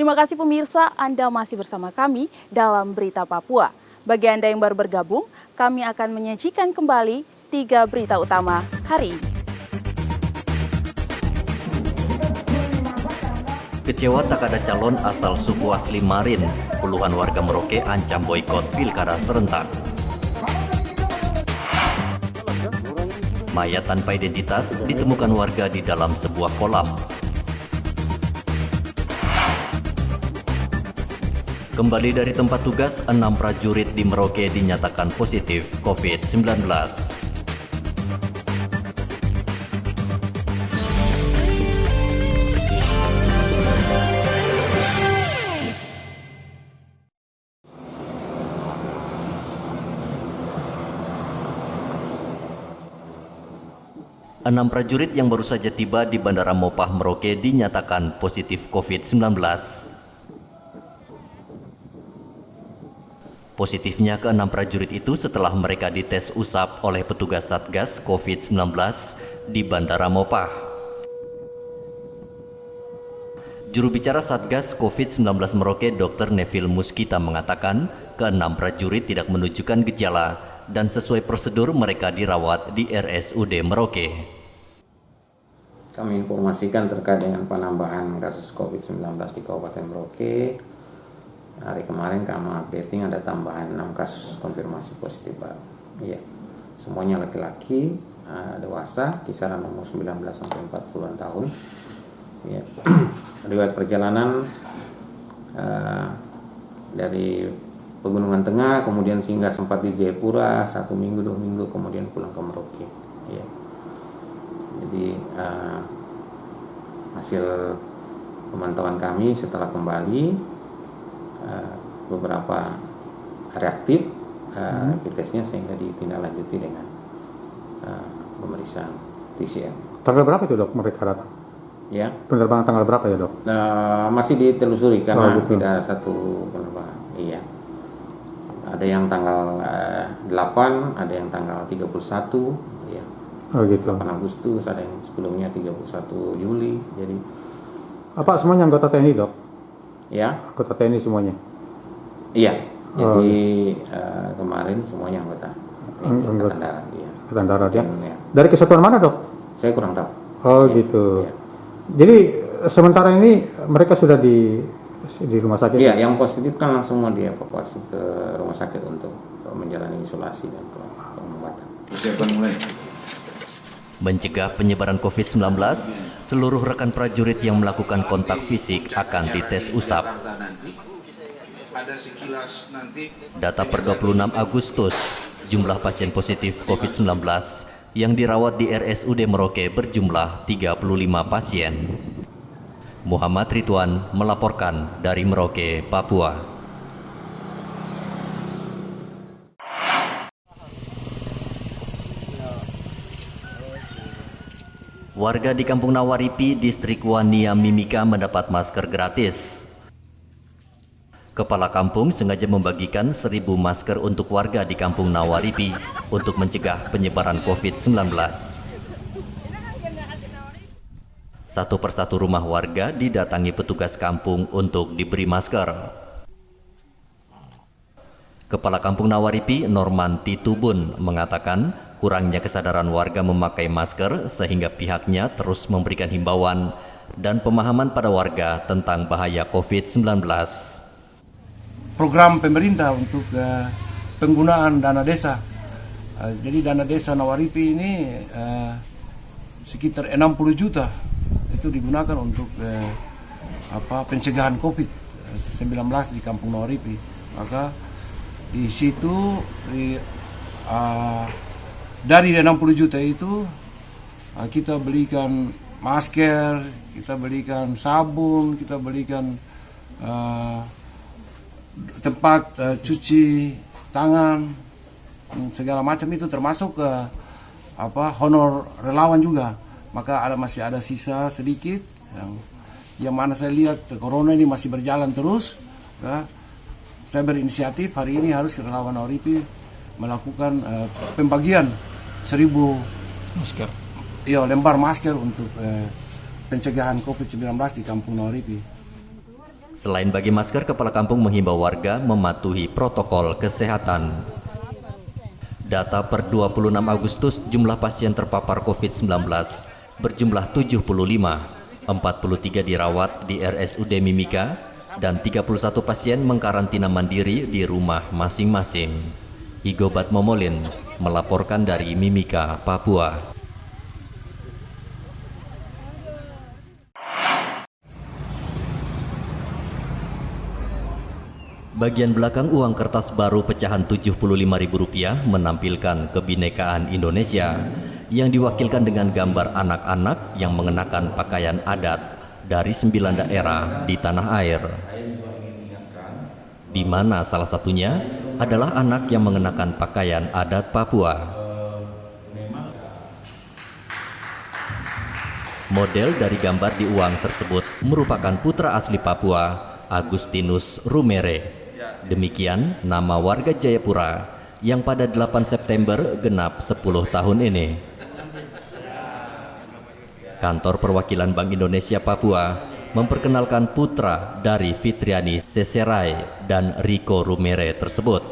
Terima kasih pemirsa, Anda masih bersama kami dalam Berita Papua. Bagi Anda yang baru bergabung, kami akan menyajikan kembali 3 berita utama hari ini. Kecewa tak ada calon asal suku asli Marin, puluhan warga Merauke ancam boikot pilkada serentak. Mayat tanpa identitas ditemukan warga di dalam sebuah kolam. Kembali dari tempat tugas, 6 prajurit di Merauke dinyatakan positif COVID-19. Enam prajurit yang baru saja tiba di Bandara Mopah Merauke dinyatakan positif COVID-19. Positifnya ke-6 prajurit itu setelah mereka dites usap oleh petugas Satgas COVID-19 di Bandara Mopah. Juru bicara Satgas COVID-19 Merauke, Dr. Neville Muskita mengatakan ke-6 prajurit tidak menunjukkan gejala dan sesuai prosedur mereka dirawat di RSUD Merauke. Kami informasikan terkait dengan penambahan kasus COVID-19 di Kabupaten Merauke. Hari kemarin kami updating ada tambahan 6 kasus konfirmasi positif baru. Iya, semuanya laki-laki, dewasa, kisaran umur 19 sampai 40-an tahun. Ya. Riwayat perjalanan dari Pegunungan Tengah, kemudian singgah sempat di Jayapura 1 minggu 2 minggu, kemudian pulang ke Merauke. Ya. Jadi hasil pemantauan kami setelah kembali beberapa reaktif rapid testnya sehingga ditindaklanjuti dengan pemeriksaan TCM. Tanggal berapa itu dok mereka datang? Ya. Penerbangan tanggal berapa ya dok? Masih ditelusuri karena tidak satu penerbangan. Iya. Ada yang tanggal 8, ada yang tanggal 31, ya. Oh gitu. 8 Agustus, ada yang sebelumnya 31 Juli. Jadi apa semuanya anggota TNI dok? ya. Anggota TNI semuanya? Iya. Jadi kemarin semuanya anggota Anggota darat. Iya. Angkatan Darat ya. Ya. Dari kesatuan mana dok? Saya kurang tahu. Oh Ya. gitu. Ya. Jadi sementara ini mereka sudah di rumah sakit? Iya, yang positif kan langsung mau dievakuasi ke rumah sakit untuk menjalani isolasi dan pengobatan. Mencegah penyebaran COVID-19, seluruh rekan prajurit yang melakukan kontak fisik akan dites usap. Data per 26 Agustus, jumlah pasien positif COVID-19 yang dirawat di RSUD Merauke berjumlah 35 pasien. Muhammad Ridwan melaporkan dari Merauke, Papua. Warga di Kampung Nawaripi, Distrik Wania Mimika mendapat masker gratis. Kepala kampung sengaja membagikan 1.000 masker untuk warga di Kampung Nawaripi untuk mencegah penyebaran COVID-19. Satu persatu rumah warga didatangi petugas kampung untuk diberi masker. Kepala Kampung Nawaripi, Norman Titubun, mengatakan kurangnya kesadaran warga memakai masker sehingga pihaknya terus memberikan himbauan dan pemahaman pada warga tentang bahaya COVID-19. Program pemerintah untuk penggunaan dana desa. Jadi dana desa Nawaripi ini sekitar 60 juta itu digunakan untuk pencegahan COVID-19 di Kampung Nawaripi. Maka di situ dari 60 juta itu kita belikan masker, kita belikan sabun, kita belikan tempat cuci tangan, segala macam itu termasuk honor relawan juga. Maka masih ada sisa sedikit yang mana saya lihat corona ini masih berjalan terus. Ya. Saya berinisiatif hari ini harus relawan Nawaripi melakukan pembagian 1.000 masker. Iya, lembar masker untuk pencegahan COVID-19 di Kampung Nawaripi. Selain bagi masker, kepala kampung menghimbau warga mematuhi protokol kesehatan. Data per 26 Agustus jumlah pasien terpapar COVID-19 berjumlah 75, 43 dirawat di RSUD Mimika, dan 31 pasien mengkarantina mandiri di rumah masing-masing. Igobat Momolin melaporkan dari Mimika, Papua. Bagian belakang uang kertas baru pecahan Rp75.000 menampilkan kebinekaan Indonesia yang diwakilkan dengan gambar anak-anak yang mengenakan pakaian adat dari 9 daerah di tanah air. Di mana salah satunya adalah anak yang mengenakan pakaian adat Papua. Model dari gambar di uang tersebut merupakan putra asli Papua, Agustinus Rumere. Demikian nama warga Jayapura yang pada 8 September genap 10 tahun ini. Kantor Perwakilan Bank Indonesia Papua memperkenalkan putra dari Fitriani Seserai dan Rico Rumere tersebut.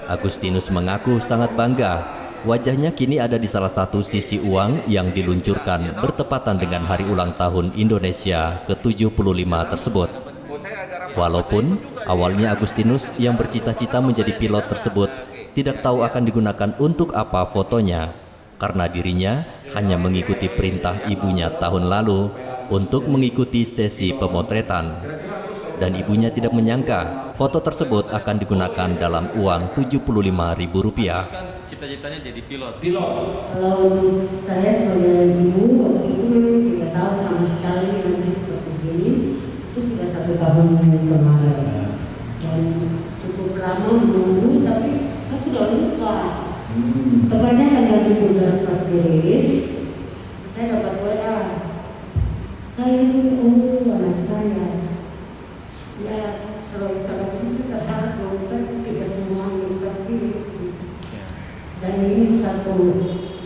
Agustinus mengaku sangat bangga wajahnya kini ada di salah satu sisi uang yang diluncurkan bertepatan dengan hari ulang tahun Indonesia ke-75 tersebut. Walaupun awalnya Agustinus yang bercita-cita menjadi pilot tersebut tidak tahu akan digunakan untuk apa fotonya, karena dirinya hanya mengikuti perintah ibunya tahun lalu untuk mengikuti sesi pemotretan. Dan ibunya tidak menyangka foto tersebut akan digunakan dalam uang Rp75.000. Cita-citanya jadi pilot. Kalau saya sebagai ibu waktu itu tidak tahu sama sekali nanti seperti ini. Itu sudah 1 tahun kemarin dan cukup lama menunggu, tapi saya sudah lupa. Tepatnya tanggal 17 pas dirilis, saya dapat WA. Saya ini anak saya. Ya, selalu sangat bisa terhadap kan tidak semua mengerti. Dan ini satu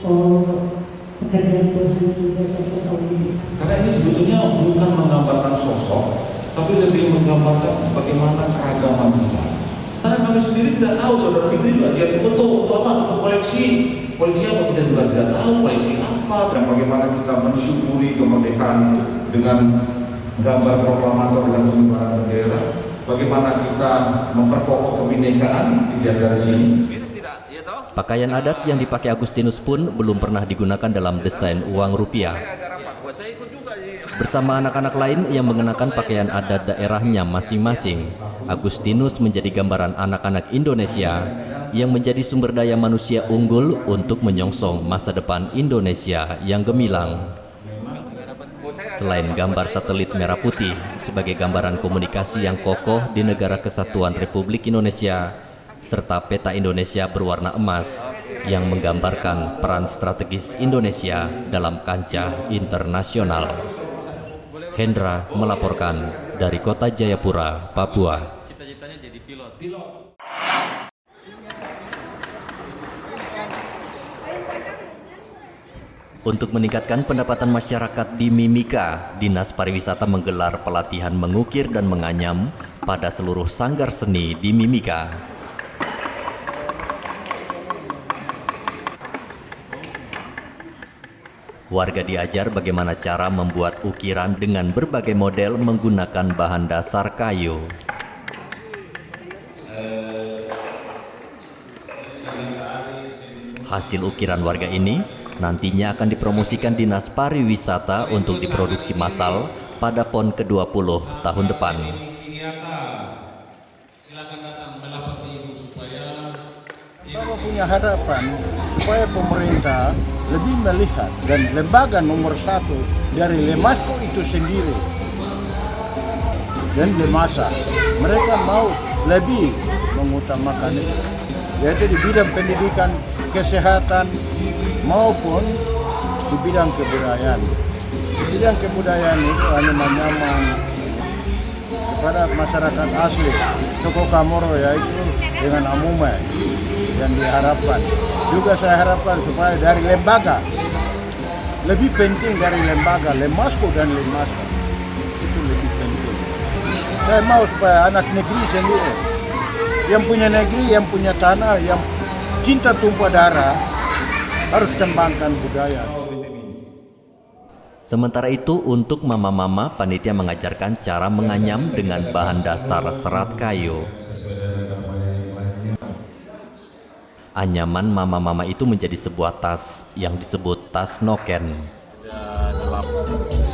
pekerjaan Tuhan juga satu tahun ini. Karena ini sebetulnya bukan menggambarkan sosok, tapi lebih menggambarkan bagaimana keragaman kita. Karena kami sendiri tidak tahu, saudara Fitri juga dia foto untuk apa? Untuk koleksi apa kita juga tidak tahu koleksi apa. Dan bagaimana kita mensyukuri kemerdekaan dengan gambar proklamator dan pengibaran bendera. Bagaimana kita memperkokoh kebinekaan di dari sini. Pakaian adat yang dipakai Agustinus pun belum pernah digunakan dalam desain uang rupiah. Bersama anak-anak lain yang mengenakan pakaian adat daerahnya masing-masing, Agustinus menjadi gambaran anak-anak Indonesia yang menjadi sumber daya manusia unggul untuk menyongsong masa depan Indonesia yang gemilang. Selain gambar satelit merah putih sebagai gambaran komunikasi yang kokoh di Negara Kesatuan Republik Indonesia, serta peta Indonesia berwarna emas yang menggambarkan peran strategis Indonesia dalam kancah internasional. Hendra melaporkan dari Kota Jayapura, Papua. Cita-citanya jadi pilot. Untuk meningkatkan pendapatan masyarakat di Mimika, Dinas Pariwisata menggelar pelatihan mengukir dan menganyam pada seluruh sanggar seni di Mimika. Warga diajar bagaimana cara membuat ukiran dengan berbagai model menggunakan bahan dasar kayu. Hasil ukiran warga ini nantinya akan dipromosikan Dinas Pariwisata untuk diproduksi massal pada PON ke-20 tahun depan. Kita punya harapan supaya pemerintah lebih melihat dan lembaga nomor 1 dari Lemasco itu sendiri dan Lemasa, mereka mau lebih mengutamakan itu, yaitu di bidang pendidikan, kesehatan maupun di bidang kebudayaan. Di bidang kebudayaan itu hanya menyaman kepada masyarakat asli Toko Kamoro, yaitu dengan Amume yang diharapkan. Juga saya harapkan supaya dari lembaga, lebih penting dari lembaga Lemasco dan Lemasa, itu lebih penting. Saya mau supaya anak negeri sendiri, yang punya negeri, yang punya tanah, yang cinta tumpah darah, harus kembangkan budaya. Sementara itu, untuk mama-mama, panitia mengajarkan cara menganyam dengan bahan dasar serat kayu. Anyaman mama-mama itu menjadi sebuah tas yang disebut tas noken. Dalam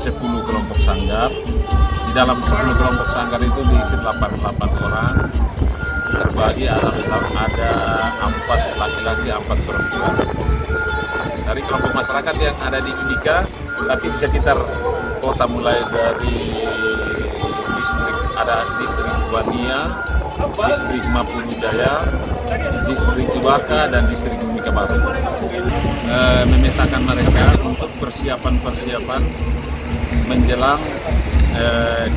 10 kelompok sanggar, di dalam 10 kelompok sanggar itu diisi 88 orang, terbagi ada 4 laki-laki, 4 perempuan. Dari kelompok masyarakat yang ada di Mimika, tapi di sekitar kota, mulai dari distrik Wania, distrik Mapuru Jaya, distrik Iwaka, dan distrik Mimika Baru. Memetakan mereka untuk persiapan menjelang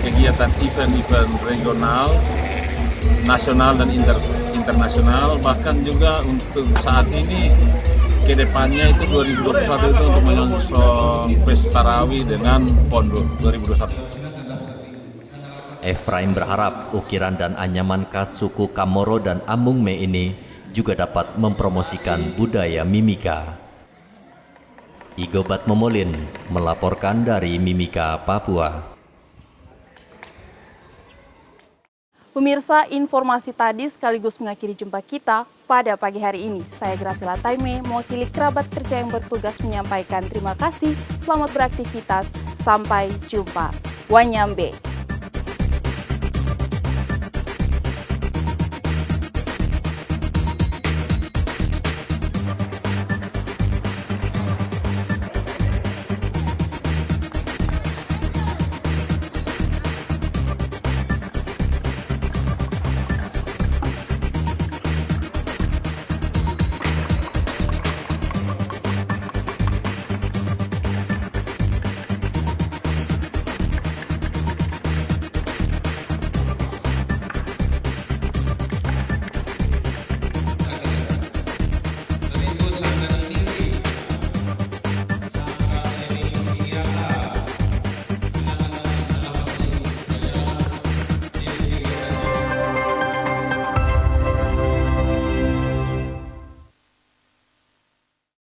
kegiatan event-event regional, nasional dan internasional, bahkan juga untuk saat ini kedepannya itu 2021 itu untuk menyongsong Pesta Rawi dengan Pondok 2021. Efraim berharap ukiran dan anyaman khas suku Kamoro dan Amungme ini juga dapat mempromosikan budaya Mimika. Igobat Momolin melaporkan dari Mimika, Papua. Pemirsa, informasi tadi sekaligus mengakhiri jumpa kita pada pagi hari ini. Saya Graciela Taime, mewakili kerabat kerja yang bertugas menyampaikan terima kasih, selamat beraktivitas, sampai jumpa. Wanyambe.